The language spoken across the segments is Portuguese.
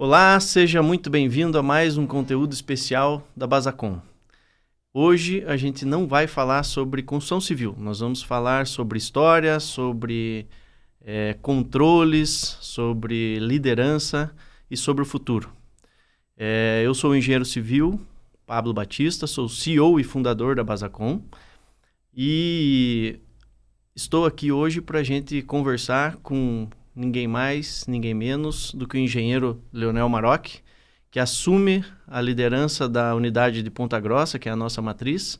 Olá, seja muito bem-vindo a mais um conteúdo especial da Basacom. Hoje a gente não vai falar sobre construção civil, nós vamos falar sobre história, sobre controles, sobre liderança e sobre o futuro. Eu sou o engenheiro civil Pablo Batista, sou CEO e fundador da Basacom e estou aqui hoje para a gente conversar com ninguém mais, ninguém menos do que o engenheiro Leonel Marocchi, que assume a liderança da unidade de Ponta Grossa, que é a nossa matriz,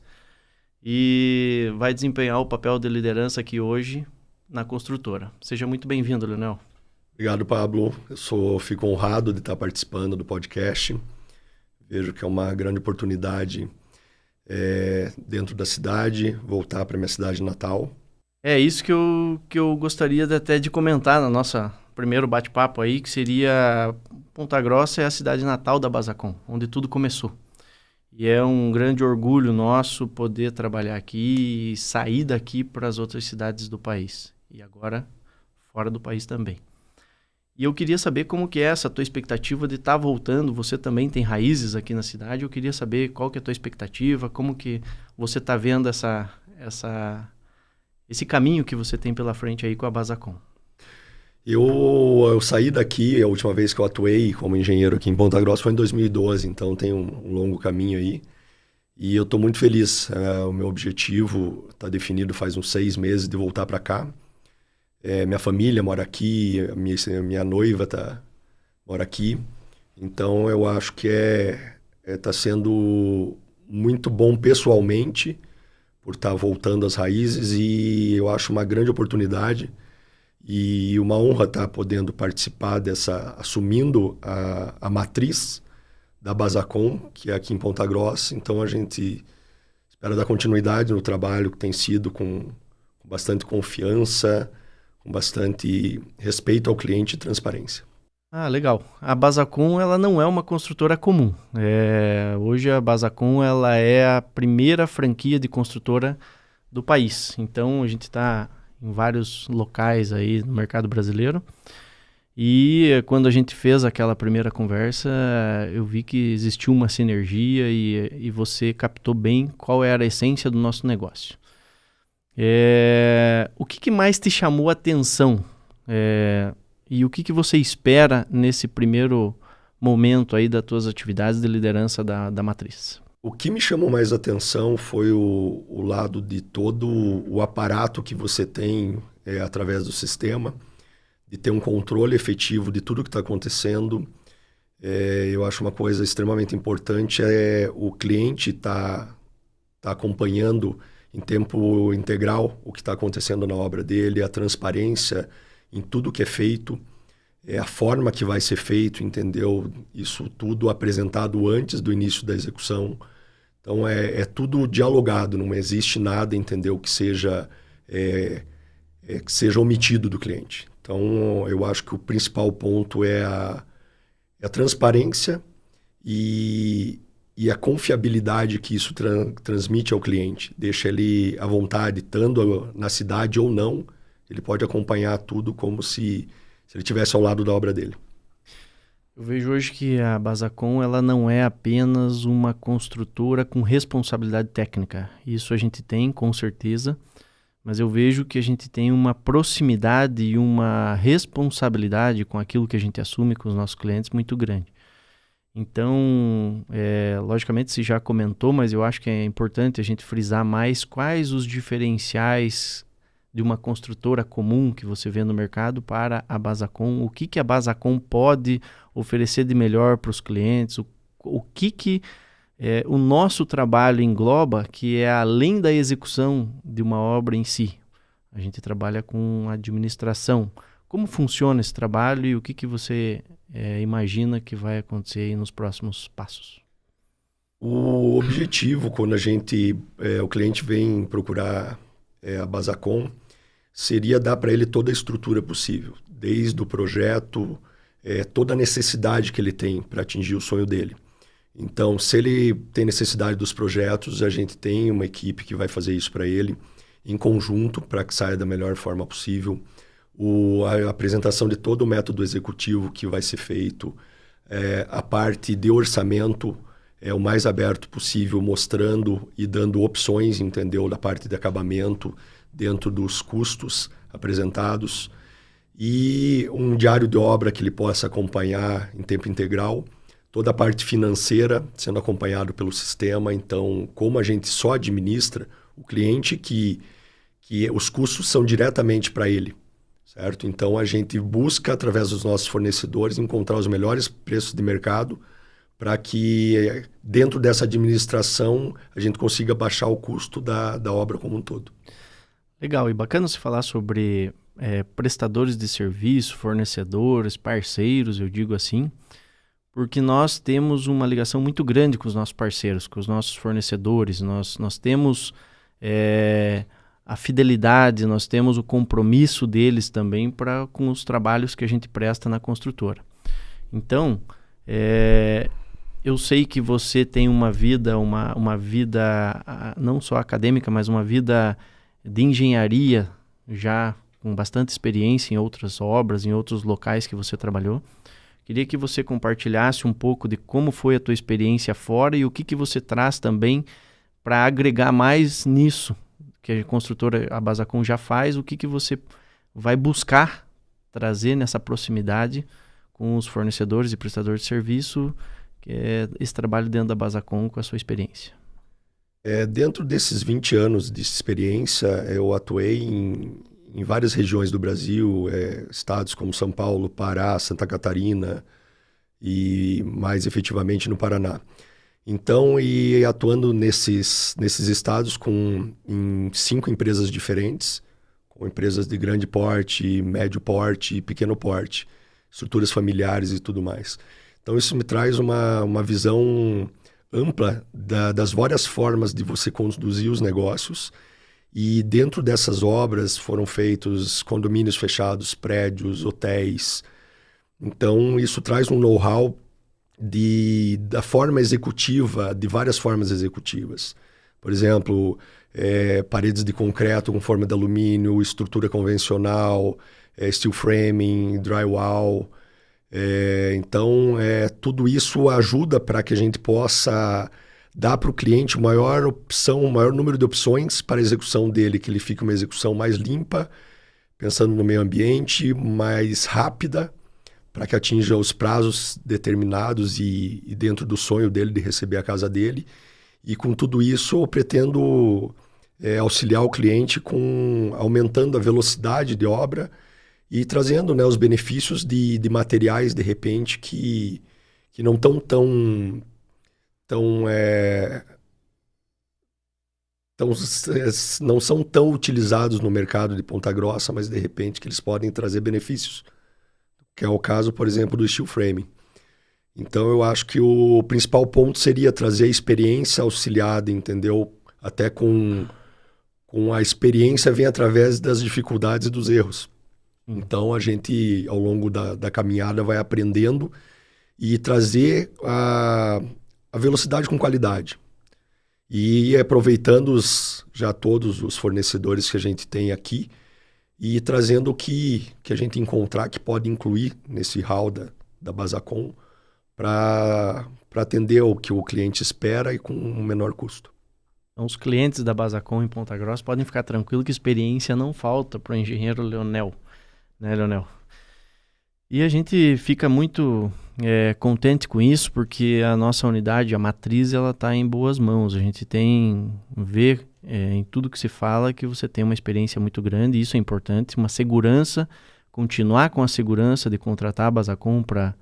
e vai desempenhar o papel de liderança aqui hoje na construtora. Seja muito bem-vindo, Leonel. Obrigado, Pablo. Fico honrado de estar participando do podcast. Vejo que é uma grande oportunidade dentro da cidade, voltar para minha cidade natal. É isso que eu gostaria até de comentar no nosso primeiro bate-papo aí, que seria Ponta Grossa é a cidade natal da Basacom, onde tudo começou. E é um grande orgulho nosso poder trabalhar aqui e sair daqui para as outras cidades do país. E agora, fora do país também. E eu queria saber como que é essa tua expectativa de estar voltando. Você também tem raízes aqui na cidade. Eu queria saber qual que é a tua expectativa, como que você está vendo esse caminho que você tem pela frente aí com a Basacom. Eu saí daqui, a última vez que eu atuei como engenheiro aqui em Ponta Grossa foi em 2012, então tem um longo caminho aí. E eu estou muito feliz. O meu objetivo está definido faz uns 6 meses de voltar para cá. Minha família mora aqui, minha noiva mora aqui. Então eu acho que está sendo muito bom pessoalmente por estar voltando às raízes, e eu acho uma grande oportunidade e uma honra estar podendo participar assumindo a matriz da Basacom, que é aqui em Ponta Grossa. Então a gente espera dar continuidade no trabalho que tem sido com bastante confiança, com bastante respeito ao cliente e transparência. Ah, legal. A Basacom, ela não é uma construtora comum. Hoje a Basacom, ela é a primeira franquia de construtora do país. Então a gente está em vários locais aí no mercado brasileiro. E quando a gente fez aquela primeira conversa, eu vi que existiu uma sinergia e você captou bem qual era a essência do nosso negócio. O que mais te chamou a atenção? E o que você espera nesse primeiro momento aí das tuas atividades de liderança da matriz? O que me chamou mais atenção foi o lado de todo o aparato que você tem através do sistema, de ter um controle efetivo de tudo que está acontecendo. Eu acho uma coisa extremamente importante o cliente tá acompanhando em tempo integral o que está acontecendo na obra dele, a transparência em tudo que é feito, a forma que vai ser feito, entendeu? Isso tudo apresentado antes do início da execução. Então é tudo dialogado, não existe nada, entendeu, que seja omitido do cliente. Então eu acho que o principal ponto é a transparência e a confiabilidade que isso transmite ao cliente. Deixa ele à vontade, estando na cidade ou não, ele pode acompanhar tudo como se ele estivesse ao lado da obra dele. Eu vejo hoje que a Basacom, ela não é apenas uma construtora com responsabilidade técnica. Isso a gente tem, com certeza, mas eu vejo que a gente tem uma proximidade e uma responsabilidade com aquilo que a gente assume com os nossos clientes muito grande. Então, logicamente você já comentou, mas eu acho que é importante a gente frisar mais quais os diferenciais de uma construtora comum que você vê no mercado para a Basacom, o que a Basacom pode oferecer de melhor para os clientes, o que o nosso trabalho engloba, que é além da execução de uma obra em si. A gente trabalha com administração. Como funciona esse trabalho e o que você imagina que vai acontecer aí nos próximos passos? O objetivo, quando o cliente vem procurar a Basacom, seria dar para ele toda a estrutura possível, desde o projeto, toda a necessidade que ele tem para atingir o sonho dele. Então, se ele tem necessidade dos projetos, a gente tem uma equipe que vai fazer isso para ele, em conjunto, para que saia da melhor forma possível. A apresentação de todo o método executivo que vai ser feito, a parte de orçamento o mais aberto possível, mostrando e dando opções, entendeu, da parte de acabamento dentro dos custos apresentados, e um diário de obra que ele possa acompanhar em tempo integral, toda a parte financeira sendo acompanhado pelo sistema. Então, como a gente só administra, o cliente que os custos são diretamente para ele, certo? Então, a gente busca, através dos nossos fornecedores, encontrar os melhores preços de mercado para que, dentro dessa administração, a gente consiga baixar o custo da obra como um todo. Legal, e bacana você falar sobre prestadores de serviço, fornecedores, parceiros, eu digo assim, porque nós temos uma ligação muito grande com os nossos parceiros, com os nossos fornecedores. Nós temos a fidelidade, nós temos o compromisso deles também com os trabalhos que a gente presta na construtora. Então, eu sei que você tem uma vida, uma vida não só acadêmica, mas uma vida de engenharia, já com bastante experiência em outras obras, em outros locais que você trabalhou. Queria que você compartilhasse um pouco de como foi a tua experiência fora e o que você traz também para agregar mais nisso que a construtora, a Basacom, já faz, o que você vai buscar trazer nessa proximidade com os fornecedores e prestadores de serviço, que é esse trabalho dentro da Basacom com a sua experiência. Dentro desses 20 anos de experiência, eu atuei em várias regiões do Brasil, estados como São Paulo, Pará, Santa Catarina e mais efetivamente no Paraná. Então, e atuando nesses estados em 5 empresas diferentes, com empresas de grande porte, médio porte e pequeno porte, estruturas familiares e tudo mais. Então, isso me traz uma visão ampla das várias formas de você conduzir os negócios. E dentro dessas obras foram feitos condomínios fechados, prédios, hotéis. Então, isso traz um know-how da forma executiva, de várias formas executivas. Por exemplo, paredes de concreto com forma de alumínio, estrutura convencional, steel framing, drywall. Então, tudo isso ajuda para que a gente possa dar para o cliente maior número de opções para a execução dele, que ele fique uma execução mais limpa, pensando no meio ambiente, mais rápida, para que atinja os prazos determinados e dentro do sonho dele de receber a casa dele. E com tudo isso, eu pretendo auxiliar o cliente aumentando a velocidade de obra e trazendo, né, os benefícios de materiais, de repente, que não estão não são tão utilizados no mercado de Ponta Grossa, mas de repente que eles podem trazer benefícios, que é o caso, por exemplo, do steel framing. Então eu acho que o principal ponto seria trazer a experiência auxiliada, entendeu? Até com a experiência vem através das dificuldades e dos erros. Então a gente, ao longo da caminhada, vai aprendendo e trazer a velocidade com qualidade. E aproveitando todos os fornecedores que a gente tem aqui e trazendo o que a gente encontrar que pode incluir nesse hall da Basacom para atender o que o cliente espera e com um menor custo. Então, os clientes da Basacom em Ponta Grossa podem ficar tranquilos que experiência não falta para o engenheiro Leonel. Né, Leonel? E a gente fica muito contente com isso, porque a nossa unidade, a matriz, ela está em boas mãos. A gente vê em tudo que se fala que você tem uma experiência muito grande, e isso é importante, uma segurança, continuar com a segurança de contratar a Basacom para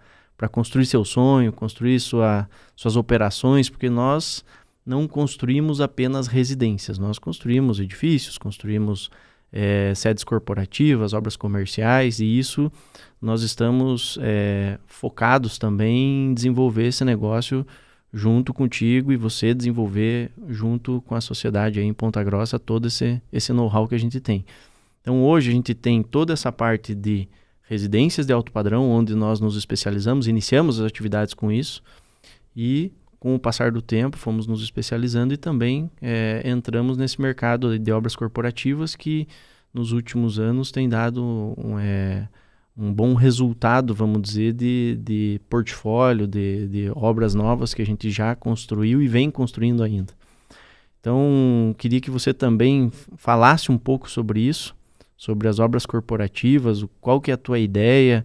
construir seu sonho, construir suas operações, porque nós não construímos apenas residências, nós construímos edifícios, construímos sedes corporativas, obras comerciais, e isso nós estamos focados também em desenvolver esse negócio junto contigo e você desenvolver junto com a sociedade aí em Ponta Grossa todo esse know-how que a gente tem. Então hoje a gente tem toda essa parte de residências de alto padrão, onde nós nos especializamos, iniciamos as atividades com isso e com o passar do tempo fomos nos especializando e também entramos nesse mercado de obras corporativas que nos últimos anos tem dado um bom resultado, vamos dizer, de portfólio, de obras novas que a gente já construiu e vem construindo ainda. Então, queria que você também falasse um pouco sobre isso, sobre as obras corporativas, qual que é a tua ideia,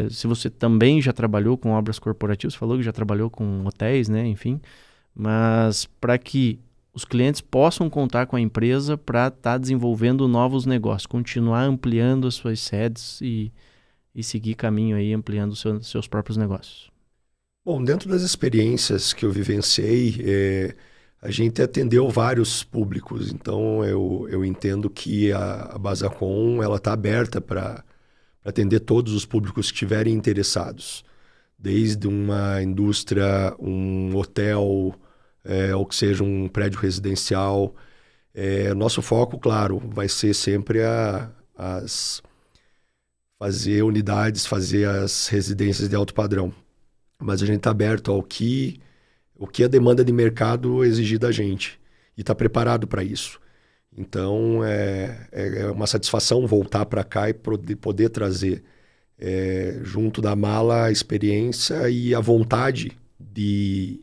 se você também já trabalhou com obras corporativas, falou que já trabalhou com hotéis, né, enfim, mas para que os clientes possam contar com a empresa para estar desenvolvendo novos negócios, continuar ampliando as suas sedes e seguir caminho aí, ampliando seus próprios negócios. Bom, dentro das experiências que eu vivenciei, a gente atendeu vários públicos, então eu entendo que a Basacom está aberta para atender todos os públicos que estiverem interessados, desde uma indústria, um hotel, ou que seja um prédio residencial. Nosso foco, claro, vai ser sempre fazer unidades, fazer as residências de alto padrão. Mas a gente está aberto ao que a demanda de mercado exigir da gente e está preparado para isso. Então, é uma satisfação voltar para cá e poder trazer junto da mala a experiência e a vontade de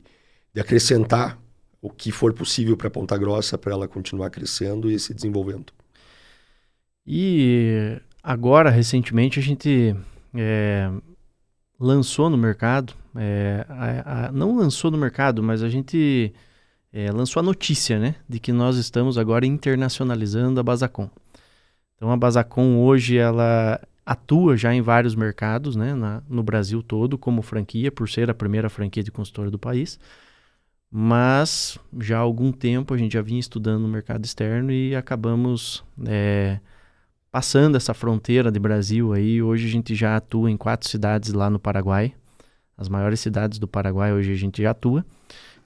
acrescentar o que for possível para Ponta Grossa, para ela continuar crescendo e se desenvolvendo. E agora, recentemente, a gente lançou no mercado, não lançou no mercado, mas a gente lançou a notícia, né, de que nós estamos agora internacionalizando a Basacom. Então a Basacom hoje ela atua já em vários mercados, né, no Brasil todo como franquia, por ser a primeira franquia de consultora do país, mas já há algum tempo a gente já vinha estudando no mercado externo e acabamos passando essa fronteira de Brasil aí. Hoje a gente já atua em 4 cidades lá no Paraguai, as maiores cidades do Paraguai hoje a gente já atua.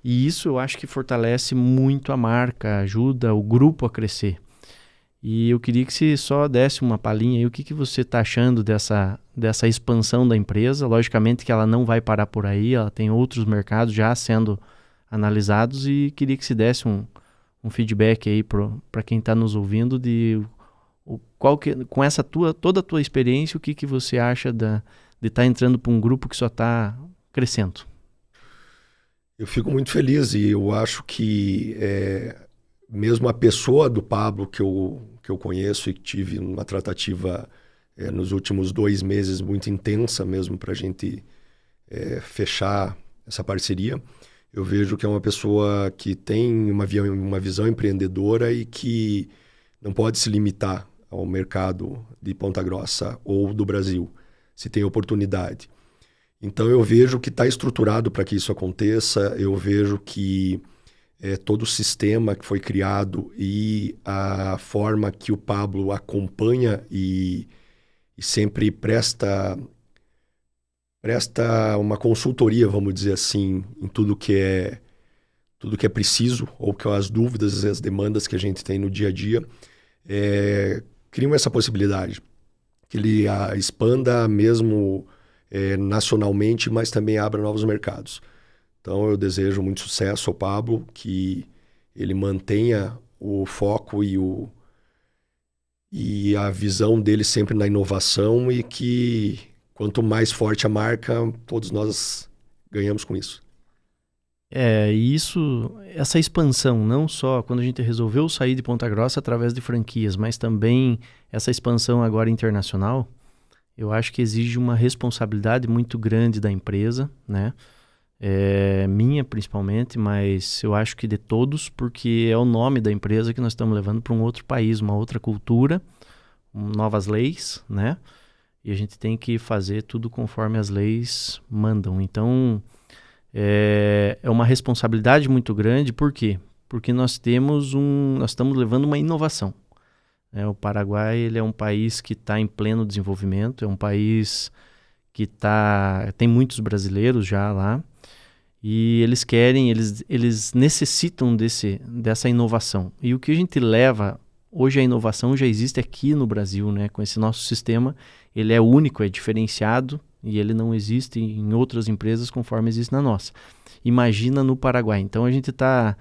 E isso eu acho que fortalece muito a marca, ajuda o grupo a crescer. E eu queria que você só desse uma palhinha aí, o que você está achando dessa expansão da empresa. Logicamente que ela não vai parar por aí, ela tem outros mercados já sendo analisados e queria que você desse um feedback aí para quem está nos ouvindo com essa toda a tua experiência, o que você acha de estar entrando para um grupo que só está crescendo. Eu fico muito feliz e eu acho que mesmo a pessoa do Pablo que eu conheço e que tive uma tratativa nos últimos 2 meses muito intensa mesmo para a gente fechar essa parceria, eu vejo que é uma pessoa que tem uma visão empreendedora e que não pode se limitar ao mercado de Ponta Grossa ou do Brasil, se tem oportunidade. Então eu vejo que está estruturado para que isso aconteça, eu vejo que todo o sistema que foi criado e a forma que o Pablo acompanha e sempre presta uma consultoria, vamos dizer assim, em tudo que é preciso, ou que as dúvidas e as demandas que a gente tem no dia a dia, criam essa possibilidade, que ele expanda mesmo nacionalmente, mas também abra novos mercados. Então eu desejo muito sucesso ao Pablo, que ele mantenha o foco e a visão dele sempre na inovação e que quanto mais forte a marca, todos nós ganhamos com isso. Essa expansão, não só quando a gente resolveu sair de Ponta Grossa através de franquias, mas também essa expansão agora internacional, eu acho que exige uma responsabilidade muito grande da empresa, né? Minha principalmente, mas eu acho que de todos, porque é o nome da empresa que nós estamos levando para um outro país, uma outra cultura, novas leis, né? E a gente tem que fazer tudo conforme as leis mandam. Então, é uma responsabilidade muito grande. Por quê? Porque nós estamos levando uma inovação. O Paraguai ele é um país que está em pleno desenvolvimento, é um país que tem muitos brasileiros já lá, e eles necessitam dessa inovação. E o que a gente leva, hoje a inovação já existe aqui no Brasil, né? Com esse nosso sistema, ele é único, é diferenciado, e ele não existe em outras empresas conforme existe na nossa. Imagina no Paraguai. Então a gente está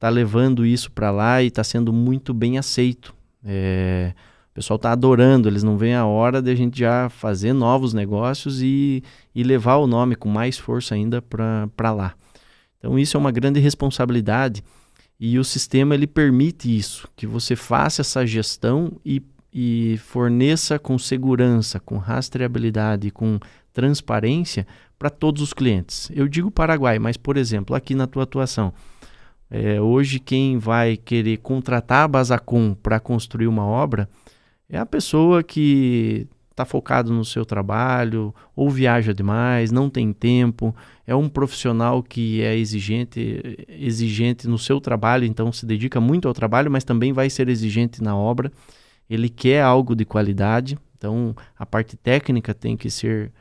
levando isso para lá e está sendo muito bem aceito. O pessoal está adorando, eles não veem a hora de a gente já fazer novos negócios e levar o nome com mais força ainda para lá. Então isso é uma grande responsabilidade e o sistema ele permite isso, que você faça essa gestão e forneça com segurança, com rastreabilidade, com transparência para todos os clientes. Eu digo Paraguai, mas por exemplo, aqui na tua atuação, hoje quem vai querer contratar a Basacom para construir uma obra é a pessoa que está focado no seu trabalho, ou viaja demais, não tem tempo, é um profissional que é exigente no seu trabalho, então se dedica muito ao trabalho, mas também vai ser exigente na obra. Ele quer algo de qualidade, então a parte técnica tem que ser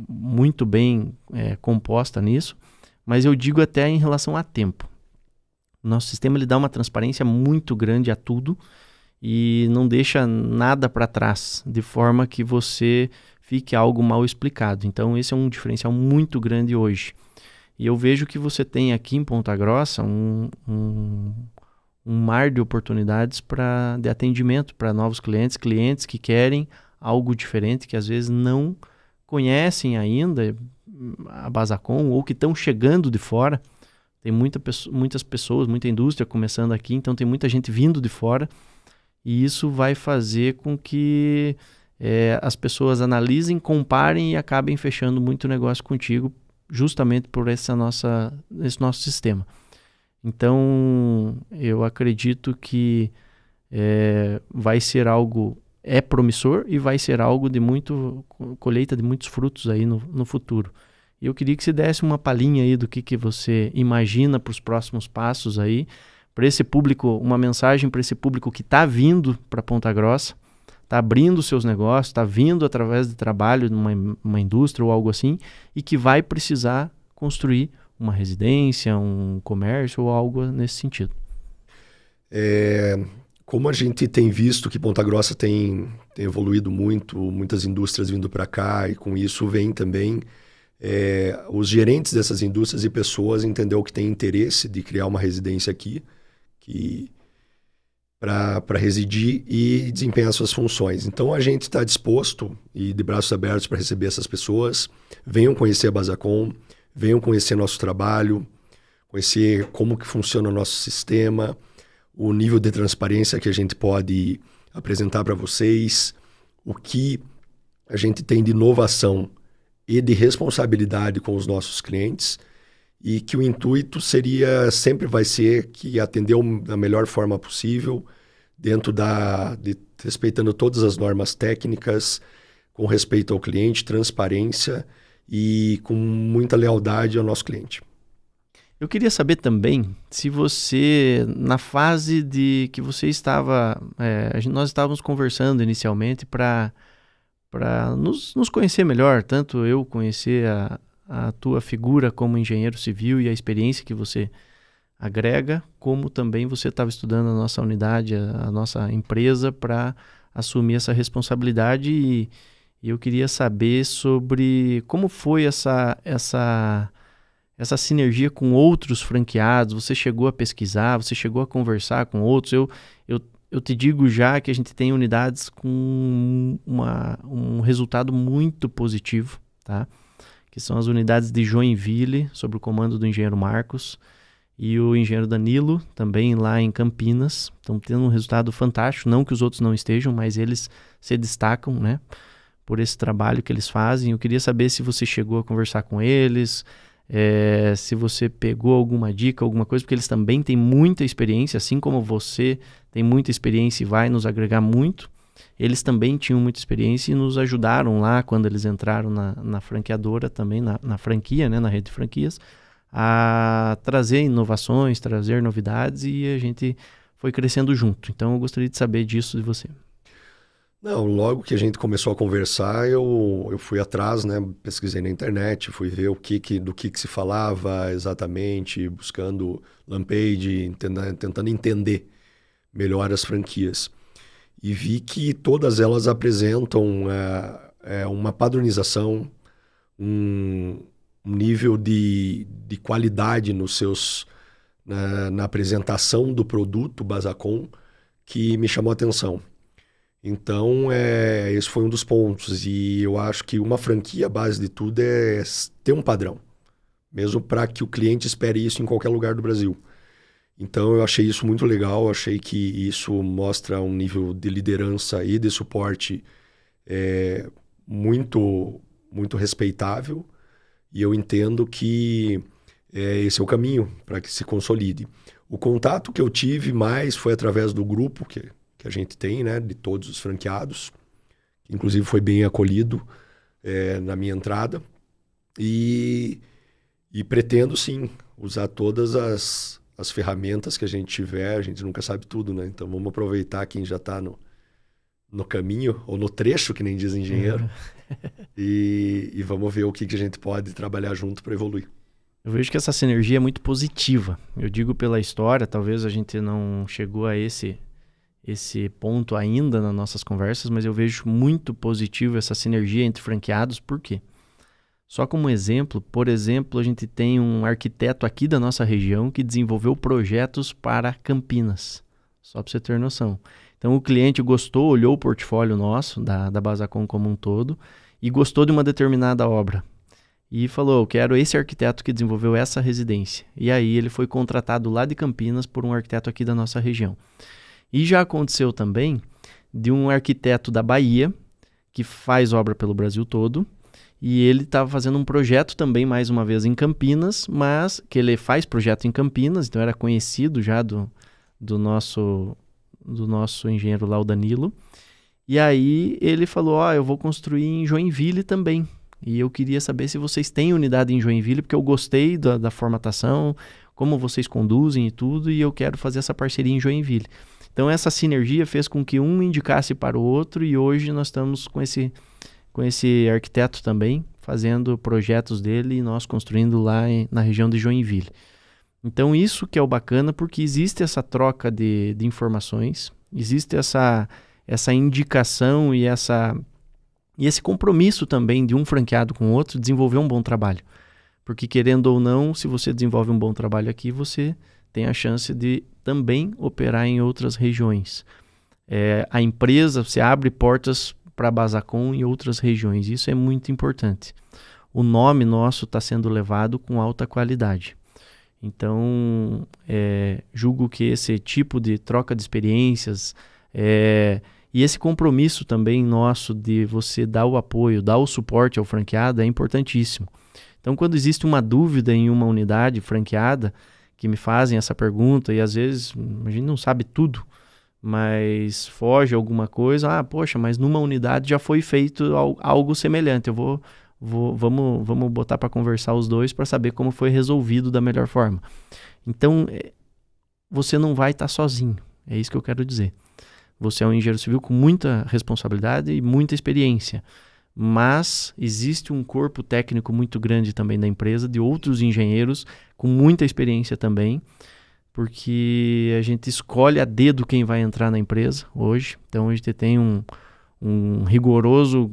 muito bem composta nisso, mas eu digo até em relação a tempo. Nosso sistema ele dá uma transparência muito grande a tudo, e não deixa nada para trás, de forma que você fique algo mal explicado. Então esse é um diferencial muito grande hoje. E eu vejo que você tem aqui em Ponta Grossa um mar de oportunidades de atendimento para novos clientes que querem algo diferente, que às vezes não conhecem ainda a Basacom ou que estão chegando de fora. Tem muitas pessoas, muita indústria começando aqui, então tem muita gente vindo de fora. E isso vai fazer com que as pessoas analisem, comparem e acabem fechando muito negócio contigo, justamente por esse nosso sistema. Então, eu acredito que vai ser algo promissor e vai ser algo de colheita de muitos frutos aí no futuro. E eu queria que você desse uma palhinha aí do que você imagina para os próximos passos aí, para esse público, uma mensagem para esse público que está vindo para Ponta Grossa, está abrindo seus negócios, está vindo através de trabalho numa indústria ou algo assim, e que vai precisar construir uma residência, um comércio ou algo nesse sentido. Como a gente tem visto que Ponta Grossa tem evoluído muito, muitas indústrias vindo para cá, e com isso vem também os gerentes dessas indústrias e pessoas entendeu que tem interesse de criar uma residência aqui, para residir e desempenhar suas funções. Então a gente está disposto e de braços abertos para receber essas pessoas. Venham conhecer a Basacom, venham conhecer nosso trabalho, conhecer como que funciona o nosso sistema, o nível de transparência que a gente pode apresentar para vocês, o que a gente tem de inovação e de responsabilidade com os nossos clientes, e que o intuito sempre vai ser que atender da melhor forma possível, respeitando todas as normas técnicas, com respeito ao cliente, transparência e com muita lealdade ao nosso cliente. Eu queria saber também se você, na fase de que você estava, nós estávamos conversando inicialmente para nos conhecer melhor, tanto eu conhecer a tua figura como engenheiro civil e a experiência que você agrega, como também você estava estudando a nossa unidade, a nossa empresa para assumir essa responsabilidade e eu queria saber sobre como foi essa sinergia com outros franqueados. Você chegou a pesquisar, você chegou a conversar com outros. Eu te digo já que a gente tem unidades com um resultado muito positivo, tá? Que são as unidades de Joinville, sob o comando do engenheiro Marcos, e o engenheiro Danilo, também lá em Campinas. Estão tendo um resultado fantástico, não que os outros não estejam, mas eles se destacam, né, por esse trabalho que eles fazem. Eu queria saber se você chegou a conversar com eles, se você pegou alguma dica, alguma coisa, porque eles também têm muita experiência, assim como você tem muita experiência e vai nos agregar muito. Eles também tinham muita experiência e nos ajudaram lá quando eles entraram na franqueadora também, na franquia, né, na rede de franquias, a trazer inovações, trazer novidades e a gente foi crescendo junto. Então eu gostaria de saber disso de você. Não, logo que a gente começou a conversar, eu fui atrás, né, pesquisei na internet, fui ver do que se falava exatamente, buscando Lampage, tentando entender melhor as franquias. E vi que todas elas apresentam uma padronização, um nível de qualidade na apresentação do produto Basacom que me chamou a atenção. Então, esse foi um dos pontos. E eu acho que uma franquia, a base de tudo, é ter um padrão. Mesmo para que o cliente espere isso em qualquer lugar do Brasil. Então, eu achei isso muito legal. Achei que isso mostra um nível de liderança e de suporte muito, muito respeitável. E eu entendo que esse é o caminho para que se consolide. O contato que eu tive mais foi através do grupo que a gente tem, né, de todos os franqueados, que inclusive foi bem acolhido na minha entrada. E pretendo, sim, usar todas as ferramentas que a gente tiver. A gente nunca sabe tudo, né? Então vamos aproveitar quem já está no caminho, ou no trecho, que nem diz engenheiro, e vamos ver o que a gente pode trabalhar junto para evoluir. Eu vejo que essa sinergia é muito positiva. Eu digo pela história, talvez a gente não chegou a esse ponto ainda nas nossas conversas, mas eu vejo muito positivo essa sinergia entre franqueados. Por quê? Só como exemplo, por exemplo, a gente tem um arquiteto aqui da nossa região que desenvolveu projetos para Campinas. Só para você ter noção. Então o cliente gostou, olhou o portfólio nosso, da Basacom como um todo, e gostou de uma determinada obra. E falou, eu quero esse arquiteto que desenvolveu essa residência. E aí ele foi contratado lá de Campinas por um arquiteto aqui da nossa região. E já aconteceu também de um arquiteto da Bahia, que faz obra pelo Brasil todo, e ele estava fazendo um projeto também, mais uma vez, em Campinas, mas que ele faz projeto em Campinas, então era conhecido já do nosso engenheiro lá, o Danilo. E aí ele falou, eu vou construir em Joinville também. E eu queria saber se vocês têm unidade em Joinville, porque eu gostei da formatação, como vocês conduzem e tudo, e eu quero fazer essa parceria em Joinville. Então essa sinergia fez com que um indicasse para o outro, e hoje nós estamos com esse arquiteto também, fazendo projetos dele e nós construindo lá na região de Joinville. Então isso que é o bacana, porque existe essa troca de informações, existe essa indicação e esse compromisso também de um franqueado com o outro, desenvolver um bom trabalho. Porque querendo ou não, se você desenvolve um bom trabalho aqui, você tem a chance de também operar em outras regiões. A empresa, você abre portas para a Basacom em outras regiões. Isso é muito importante. O nome nosso está sendo levado com alta qualidade. Então, julgo que esse tipo de troca de experiências e esse compromisso também nosso de você dar o apoio, dar o suporte ao franqueado é importantíssimo. Então, quando existe uma dúvida em uma unidade franqueada, que me fazem essa pergunta, e às vezes a gente não sabe tudo, mas foge alguma coisa, poxa, mas numa unidade já foi feito algo semelhante, vamos botar para conversar os dois para saber como foi resolvido da melhor forma. Então, você não vai estar sozinho, é isso que eu quero dizer. Você é um engenheiro civil com muita responsabilidade e muita experiência, mas existe um corpo técnico muito grande também da empresa, de outros engenheiros com muita experiência também, porque a gente escolhe a dedo quem vai entrar na empresa hoje. Então a gente tem um rigoroso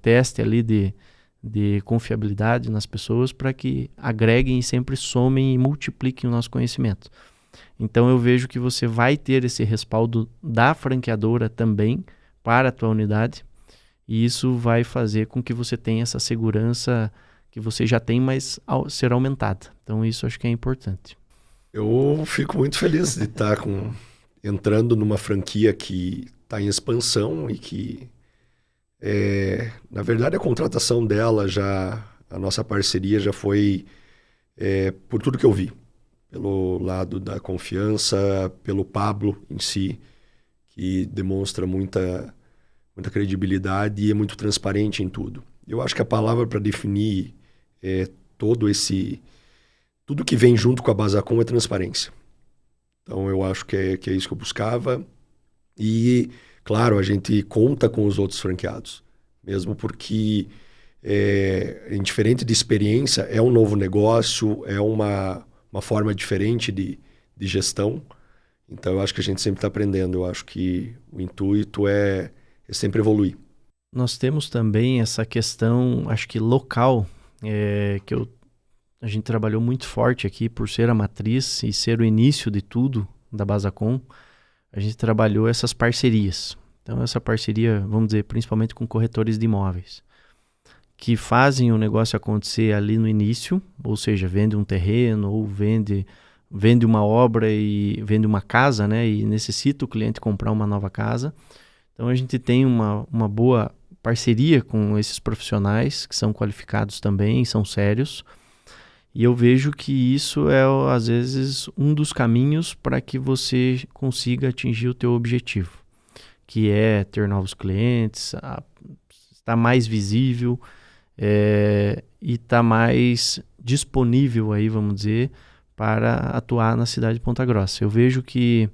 teste ali de confiabilidade nas pessoas para que agreguem e sempre somem e multipliquem o nosso conhecimento. Então eu vejo que você vai ter esse respaldo da franqueadora também para a tua unidade, e isso vai fazer com que você tenha essa segurança que você já tem, mas ser aumentada. Então isso acho que é importante. Eu fico muito feliz de estar entrando numa franquia que está em expansão e que, na verdade, a contratação dela a nossa parceria já foi por tudo que eu vi. Pelo lado da confiança, pelo Pablo em si, que demonstra muita credibilidade e é muito transparente em tudo. Eu acho que a palavra para definir tudo que vem junto com a Basacom é transparência. Então eu acho que é isso que eu buscava. E, claro, a gente conta com os outros franqueados, mesmo porque indiferente de experiência, é um novo negócio, é uma forma diferente de gestão. Então eu acho que a gente sempre está aprendendo. Eu acho que o intuito é sempre evoluir. Nós temos também essa questão, acho que local, que a gente trabalhou muito forte aqui por ser a matriz e ser o início de tudo da Basacom. A gente trabalhou essas parcerias. Então essa parceria, vamos dizer, principalmente com corretores de imóveis, que fazem o negócio acontecer ali no início, ou seja, vende um terreno ou vende uma obra e vende uma casa, né, e necessita o cliente comprar uma nova casa. Então a gente tem uma boa parceria com esses profissionais que são qualificados também, são sérios. E eu vejo que isso é, às vezes, um dos caminhos para que você consiga atingir o teu objetivo, que é ter novos clientes, estar mais visível e estar mais disponível, aí, vamos dizer, para atuar na cidade de Ponta Grossa. Eu vejo que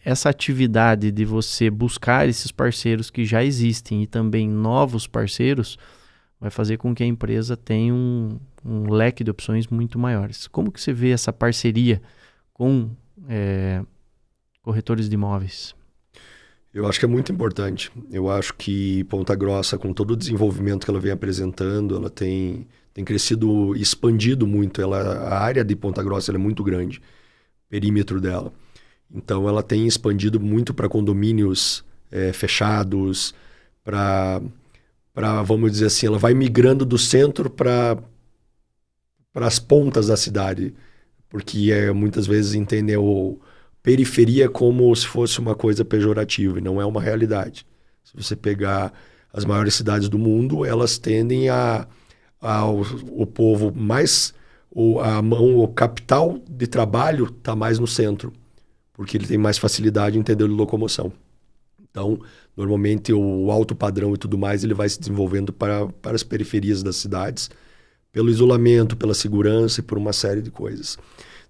essa atividade de você buscar esses parceiros que já existem e também novos parceiros vai fazer com que a empresa tenha um leque de opções muito maiores. Como que você vê essa parceria com corretores de imóveis? Eu acho que é muito importante. Eu acho que Ponta Grossa, com todo o desenvolvimento que ela vem apresentando, ela tem crescido e expandido muito. A área de Ponta Grossa ela é muito grande, o perímetro dela. Então ela tem expandido muito para condomínios fechados, para, vamos dizer assim, ela vai migrando do centro para as pontas da cidade, porque muitas vezes entendem periferia como se fosse uma coisa pejorativa, e não é uma realidade. Se você pegar as maiores cidades do mundo, elas tendem o povo mais, o capital de trabalho está mais no centro, porque ele tem mais facilidade em entender de locomoção. Então, normalmente o alto padrão e tudo mais, ele vai se desenvolvendo para as periferias das cidades, pelo isolamento, pela segurança e por uma série de coisas.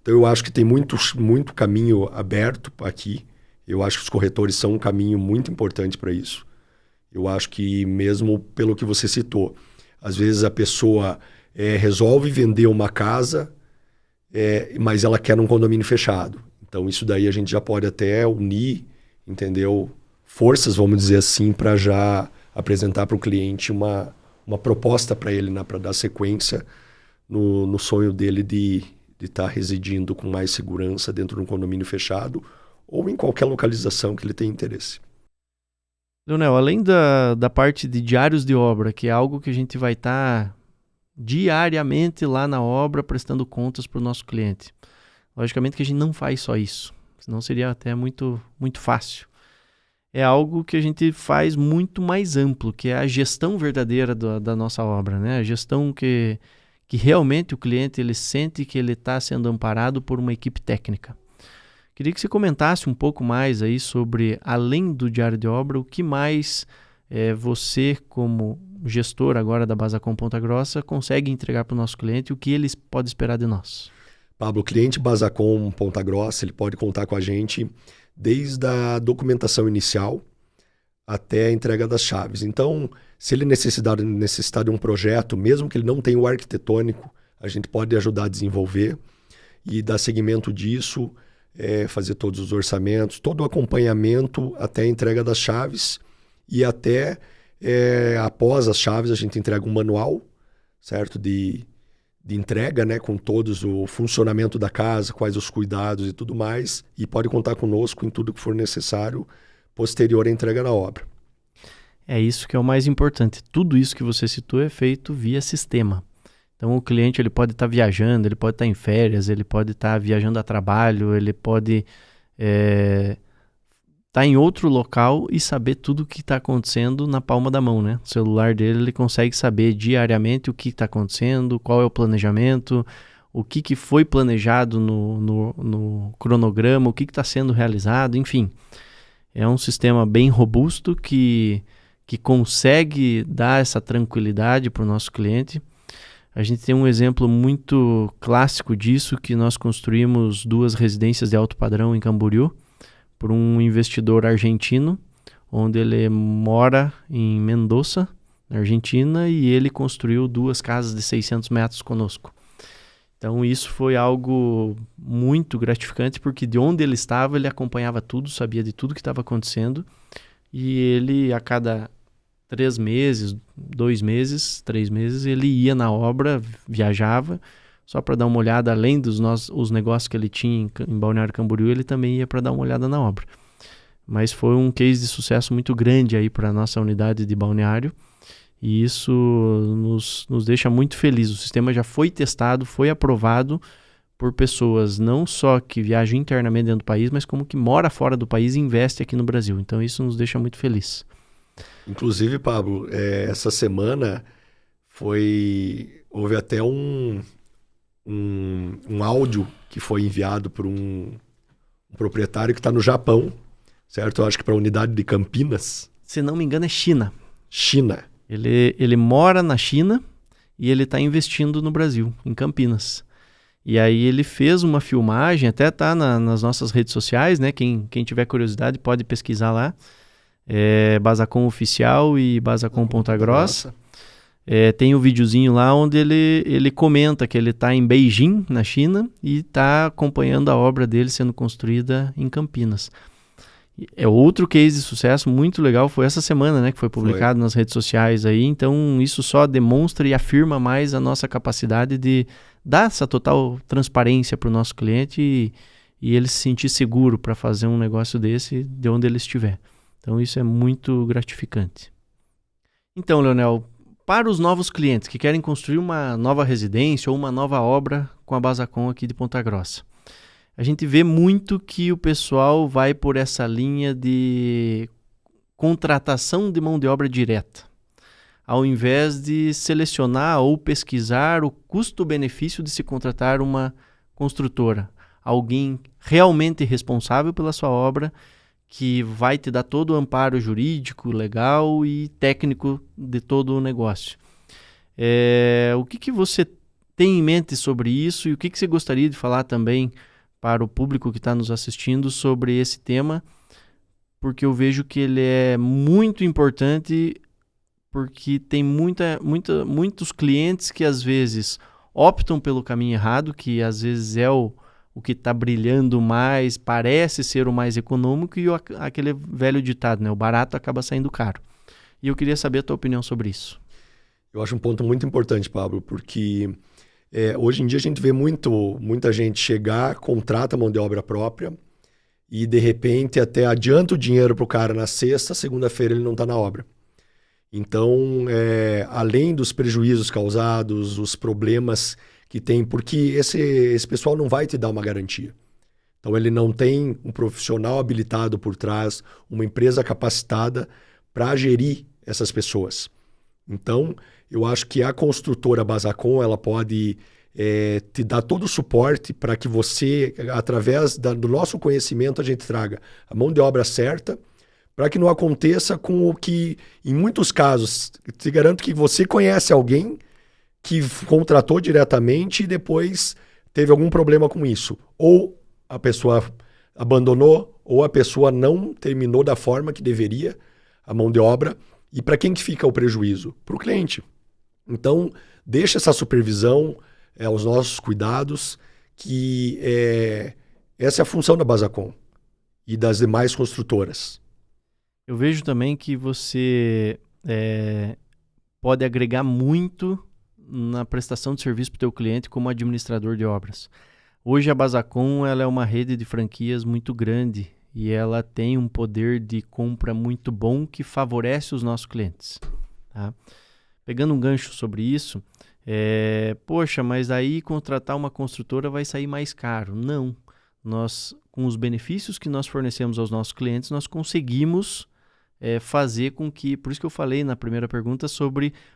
Então eu acho que tem muito caminho aberto aqui. Eu acho que os corretores são um caminho muito importante para isso. Eu acho que mesmo pelo que você citou, às vezes a pessoa resolve vender uma casa, mas ela quer um condomínio fechado. Então isso daí a gente já pode até unir, entendeu? Forças, vamos dizer assim, para já apresentar para o cliente uma proposta para ele, né, para dar sequência no sonho dele de estar residindo com mais segurança dentro de um condomínio fechado ou em qualquer localização que ele tenha interesse. Leonel, além da parte de diários de obra, que é algo que a gente vai estar diariamente lá na obra prestando contas para o nosso cliente. Logicamente que a gente não faz só isso, senão seria até muito, muito fácil. É algo que a gente faz muito mais amplo, que é a gestão verdadeira da nossa obra, né? A gestão que realmente o cliente ele sente que ele está sendo amparado por uma equipe técnica. Queria que você comentasse um pouco mais aí sobre, além do diário de obra, o que mais você, como gestor agora da Basacom Ponta Grossa, consegue entregar para o nosso cliente e o que eles podem esperar de nós. Pablo, o cliente Basacom Ponta Grossa, ele pode contar com a gente desde a documentação inicial até a entrega das chaves. Então, se ele necessitar de um projeto, mesmo que ele não tenha o arquitetônico, a gente pode ajudar a desenvolver e dar seguimento disso, fazer todos os orçamentos, todo o acompanhamento até a entrega das chaves e até após as chaves a gente entrega um manual, certo? De entrega, né, com todos o funcionamento da casa, quais os cuidados e tudo mais, e pode contar conosco em tudo que for necessário posterior à entrega da obra. É isso que é o mais importante. Tudo isso que você citou é feito via sistema. Então o cliente ele pode estar viajando, ele pode estar em férias, ele pode estar viajando a trabalho, ele pode estar em outro local e saber tudo o que está acontecendo na palma da mão, né? O celular dele ele consegue saber diariamente o que está acontecendo, qual é o planejamento, o que foi planejado no cronograma, o que está sendo realizado, enfim. É um sistema bem robusto que consegue dar essa tranquilidade para o nosso cliente. A gente tem um exemplo muito clássico disso, que nós construímos 2 residências de alto padrão em Camboriú, por um investidor argentino, onde ele mora em Mendoza, na Argentina, e ele construiu 2 casas de 600 metros conosco. Então isso foi algo muito gratificante, porque de onde ele estava, ele acompanhava tudo, sabia de tudo que estava acontecendo, e ele a cada 3 meses, 2 meses, 3 meses, ele ia na obra, viajava, só para dar uma olhada, além dos os negócios que ele tinha em Balneário Camboriú, ele também ia para dar uma olhada na obra. mas foi um case de sucesso muito grande aí para a nossa unidade de balneário, e isso nos deixa muito felizes. O sistema já foi testado, foi aprovado por pessoas não só que viajam internamente dentro do país, mas como que mora fora do país e investe aqui no Brasil. Então isso nos deixa muito felizes. Inclusive, Pablo, essa semana houve até um áudio que foi enviado por um proprietário que está no Japão, certo? Eu acho que para a unidade de Campinas. Se não me engano, é China. China. Ele mora na China e ele está investindo no Brasil, em Campinas. E aí ele fez uma filmagem, até tá nas nossas redes sociais, né? Quem tiver curiosidade pode pesquisar lá. Basacom Oficial e Basacom Ponta Grossa. Tem um videozinho lá onde ele comenta que ele está em Beijing, na China, e está acompanhando a obra dele sendo construída em Campinas. Outro case de sucesso muito legal, foi essa semana, né, que foi publicado nas redes sociais aí. Então isso só demonstra e afirma mais a nossa capacidade de dar essa total transparência para o nosso cliente e ele se sentir seguro para fazer um negócio desse de onde ele estiver. Então isso é muito gratificante. Então, Leonel, para os novos clientes que querem construir uma nova residência ou uma nova obra com a Basacom aqui de Ponta Grossa, a gente vê muito que o pessoal vai por essa linha de contratação de mão de obra direta, ao invés de selecionar ou pesquisar o custo-benefício de se contratar uma construtora, alguém realmente responsável pela sua obra, que vai te dar todo o amparo jurídico, legal e técnico de todo o negócio. O que você tem em mente sobre isso e o que você gostaria de falar também para o público que está nos assistindo sobre esse tema? Porque eu vejo que ele é muito importante, porque tem muitos clientes que às vezes optam pelo caminho errado, que às vezes é o que está brilhando mais, parece ser o mais econômico, e aquele velho ditado, né? O barato acaba saindo caro. E eu queria saber a tua opinião sobre isso. Eu acho um ponto muito importante, Pablo, porque hoje em dia a gente vê muita gente chegar, contrata mão de obra própria e de repente até adianta o dinheiro para o cara na sexta, segunda-feira ele não está na obra. Então, além dos prejuízos causados, os problemas que tem, porque esse pessoal não vai te dar uma garantia. Então ele não tem um profissional habilitado por trás, uma empresa capacitada para gerir essas pessoas. Então eu acho que a construtora Basacom, ela pode te dar todo o suporte para que você, através do nosso conhecimento, a gente traga a mão de obra certa, para que não aconteça com o que, em muitos casos, te garanto que você conhece alguém que contratou diretamente e depois teve algum problema com isso. Ou a pessoa abandonou, ou a pessoa não terminou da forma que deveria a mão de obra. E para quem que fica o prejuízo? Para o cliente. Então, deixa essa supervisão, os nossos cuidados, que essa é a função da Basacom e das demais construtoras. Eu vejo também que você pode agregar muito na prestação de serviço para o teu cliente como administrador de obras. Hoje a Basacom, ela é uma rede de franquias muito grande e ela tem um poder de compra muito bom que favorece os nossos clientes. Tá? Pegando um gancho sobre isso, poxa, mas aí contratar uma construtora vai sair mais caro. Não. Nós, com os benefícios que nós fornecemos aos nossos clientes, nós conseguimos fazer com que, por isso que eu falei na primeira pergunta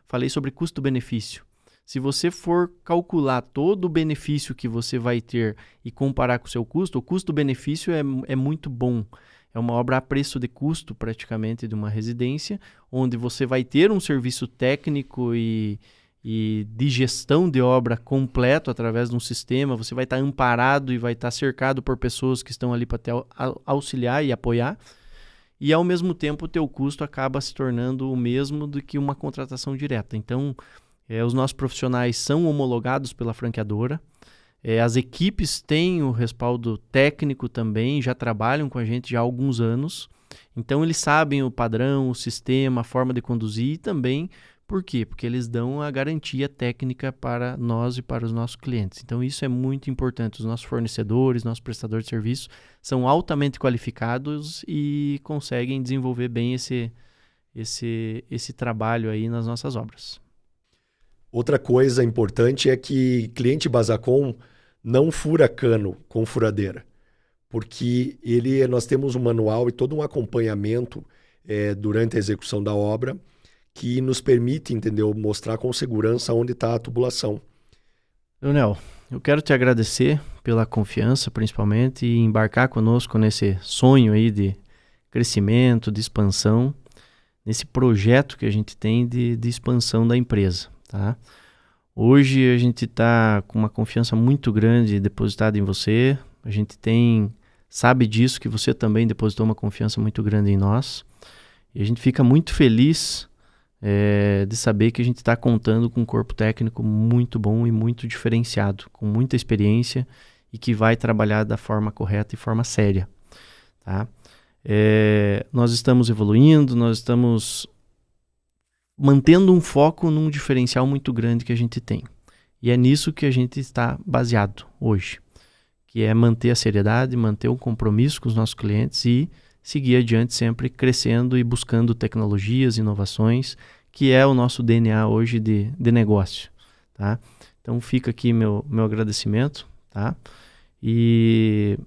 falei sobre custo-benefício. Se você for calcular todo o benefício que você vai ter e comparar com o seu custo, o custo-benefício é muito bom. É uma obra a preço de custo, praticamente, de uma residência, onde você vai ter um serviço técnico e de gestão de obra completo através de um sistema. Você vai estar amparado e vai estar cercado por pessoas que estão ali para te auxiliar e apoiar. E, ao mesmo tempo, o teu custo acaba se tornando o mesmo do que uma contratação direta. Então, os nossos profissionais são homologados pela franqueadora. As equipes têm o respaldo técnico também, já trabalham com a gente já há alguns anos. Então, eles sabem o padrão, o sistema, a forma de conduzir e também Por quê? Porque eles dão a garantia técnica para nós e para os nossos clientes. Então, isso é muito importante. Os nossos fornecedores, nossos prestadores de serviço são altamente qualificados e conseguem desenvolver bem esse trabalho aí nas nossas obras. Outra coisa importante é que cliente Basacom não fura cano com furadeira, porque nós temos um manual e todo um acompanhamento durante a execução da obra que nos permite, entendeu, mostrar com segurança onde está a tubulação. Leonel, eu quero te agradecer pela confiança, principalmente, e embarcar conosco nesse sonho aí de crescimento, de expansão, nesse projeto que a gente tem de expansão da empresa, tá? Hoje a gente está com uma confiança muito grande depositada em você, a gente sabe disso, que você também depositou uma confiança muito grande em nós, e a gente fica muito feliz de saber que a gente está contando com um corpo técnico muito bom e muito diferenciado, com muita experiência e que vai trabalhar da forma correta e forma séria, tá? Nós estamos evoluindo, nós estamos mantendo um foco num diferencial muito grande que a gente tem. E é nisso que a gente está baseado hoje, que é manter a seriedade, manter o compromisso com os nossos clientes e seguir adiante sempre crescendo e buscando tecnologias, inovações, que é o nosso DNA hoje de negócio, tá? Então fica aqui meu agradecimento, tá? E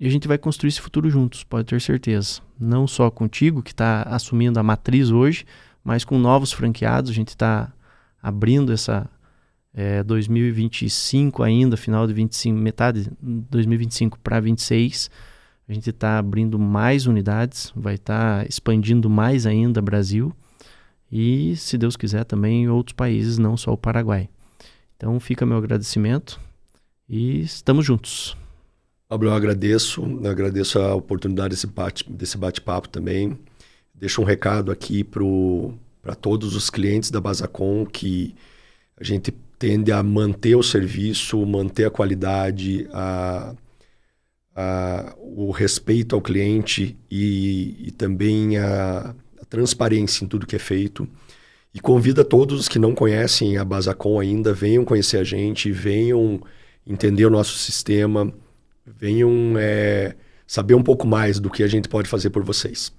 a gente vai construir esse futuro juntos, pode ter certeza. Não só contigo, que está assumindo a matriz hoje, mas com novos franqueados. A gente está abrindo essa 2025 ainda, final de 25, metade de 2025 para 26. A gente está abrindo mais unidades, vai estar expandindo mais ainda o Brasil e, se Deus quiser, também em outros países, não só o Paraguai. Então fica meu agradecimento e estamos juntos. Pablo, eu agradeço a oportunidade desse bate-papo também. Deixo um recado aqui para todos os clientes da Basacom, que a gente tende a manter o serviço, manter a qualidade, o respeito ao cliente e também a transparência em tudo que é feito. E convido a todos os que não conhecem a Basacom ainda, venham conhecer a gente, venham entender o nosso sistema, venham saber um pouco mais do que a gente pode fazer por vocês.